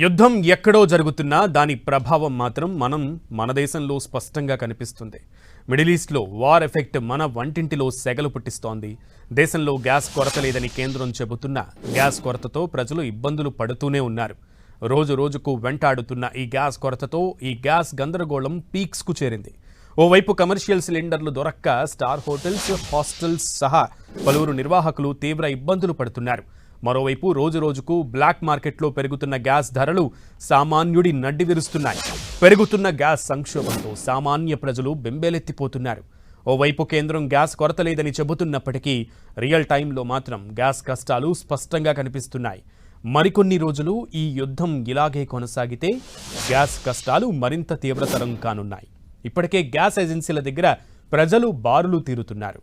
యుద్ధం ఎక్కడో జరుగుతున్నా దాని ప్రభావం మాత్రం మన దేశంలో స్పష్టంగా కనిపిస్తుంది. మిడిల్ ఈస్ట్లో వార్ ఎఫెక్ట్ మన వంటింటిలో సెగలు పుట్టిస్తోంది. దేశంలో గ్యాస్ కొరత లేదని కేంద్రం చెబుతున్నా గ్యాస్ కొరతతో ప్రజలు ఇబ్బందులు పడుతూనే ఉన్నారు. రోజు రోజుకు వెంటాడుతున్న ఈ గ్యాస్ కొరతతో ఈ గ్యాస్ గందరగోళం పీక్స్కు చేరింది. ఓవైపు కమర్షియల్ సిలిండర్లు దొరక్క స్టార్ హోటల్స్, హాస్టల్స్ సహా పలువురు నిర్వాహకులు తీవ్ర ఇబ్బందులు పడుతున్నారు. మరోవైపు రోజు రోజుకు బ్లాక్ మార్కెట్లో పెరుగుతున్న గ్యాస్ ధరలు సామాన్యుడి నడ్డి విరుస్తున్నాయి. పెరుగుతున్న గ్యాస్ సంక్షోభంతో సామాన్య ప్రజలు బెంబేలెత్తిపోతున్నారు. ఓవైపు కేంద్రం గ్యాస్ కొరత లేదని చెబుతున్నప్పటికీ రియల్ టైంలో మాత్రం గ్యాస్ కష్టాలు స్పష్టంగా కనిపిస్తున్నాయి. మరికొన్ని రోజులు ఈ యుద్ధం ఇలాగే కొనసాగితే గ్యాస్ కష్టాలు మరింత తీవ్రతరం కానున్నాయి. ఇప్పటికే గ్యాస్ ఏజెన్సీల దగ్గర ప్రజలు బారులు తీరుతున్నారు.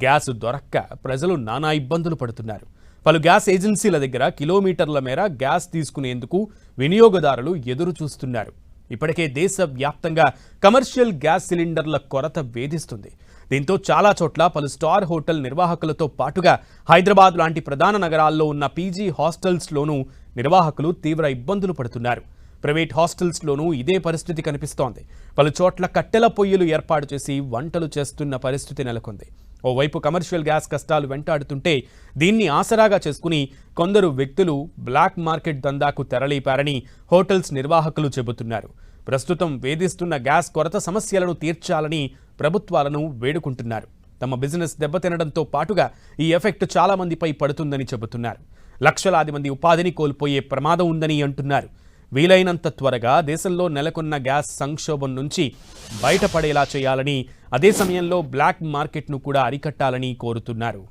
గ్యాస్ దొరక్క ప్రజలు నానా ఇబ్బందులు పడుతున్నారు. పలు గ్యాస్ ఏజెన్సీల దగ్గర కిలోమీటర్ల మేర గ్యాస్ తీసుకునేందుకు వినియోగదారులు ఎదురు చూస్తున్నారు. ఇప్పటికే దేశవ్యాప్తంగా కమర్షియల్ గ్యాస్ సిలిండర్ల కొరత వేధిస్తుంది. దీంతో చాలా చోట్ల పలు స్టార్ హోటల్ నిర్వాహకులతో పాటుగా హైదరాబాద్ లాంటి ప్రధాన నగరాల్లో ఉన్న పీజీ హాస్టల్స్లోనూ నిర్వాహకులు తీవ్ర ఇబ్బందులు పడుతున్నారు. ప్రైవేట్ హాస్టల్స్లోనూ ఇదే పరిస్థితి కనిపిస్తోంది. పలు చోట్ల కట్టెల పొయ్యిలు ఏర్పాటు చేసి వంటలు చేస్తున్న పరిస్థితి నెలకొంది. ఓవైపు కమర్షియల్ గ్యాస్ కష్టాలు వెంటాడుతుంటే దీన్ని ఆసరాగా చేసుకుని కొందరు వ్యక్తులు బ్లాక్ మార్కెట్ దందాకు తెరలేపారని హోటల్స్ నిర్వాహకులు చెబుతున్నారు. ప్రస్తుతం వేధిస్తున్న గ్యాస్ కొరత సమస్యలను తీర్చాలని ప్రభుత్వాలను వేడుకుంటున్నారు. తమ బిజినెస్ దెబ్బతినడంతో పాటుగా ఈ ఎఫెక్ట్ చాలా మందిపై పడుతుందని చెబుతున్నారు. లక్షలాది మంది ఉపాధిని కోల్పోయే ప్రమాదం ఉందని అంటున్నారు. వీలైనంత త్వరగా దేశంలో నెలకొన్న గ్యాస్ సంక్షోభం నుంచి బయటపడేలా చేయాలని, అదే సమయంలో బ్లాక్ మార్కెట్ను కూడా అరికట్టాలని కోరుతున్నారు.